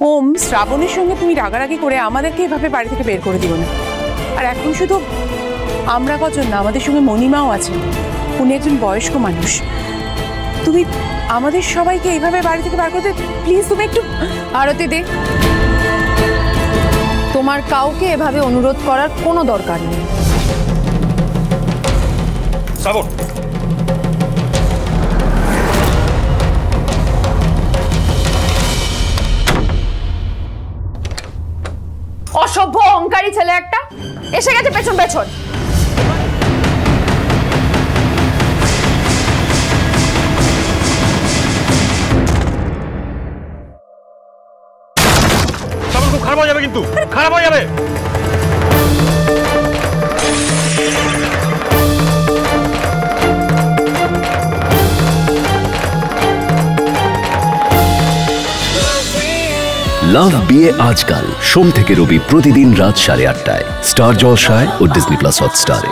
ওম, শ্রাবণের সঙ্গে তুমি রাগারাগি করে আমাদেরকে এভাবে বাড়ি থেকে বের করে দিও না। আর এখন শুধু আমরা কজন না, আমাদের সঙ্গে মণিমাও আছেন। উনি একজন বয়স্ক মানুষ। তুমি আমাদের সবাইকে এইভাবে বাড়ি থেকে বার করতে প্লিজ। তুমি একটু আরতি দে, তোমার কাউকে এভাবে অনুরোধ করার কোনো দরকার নেই। শ্রাবণ, অসভ্য অহংকারী ছেলে একটা এসে গেছে পেছন পেছন। খুব খারাপ হয়ে যাবে, কিন্তু খারাপ হয়ে যাবে। লাভ বিয়ে আজকাল সোম থেকে রবি প্রতিদিন রাত 8:30টায় স্টার জলসায় ও ডিজনি প্লাস হটস্টারে।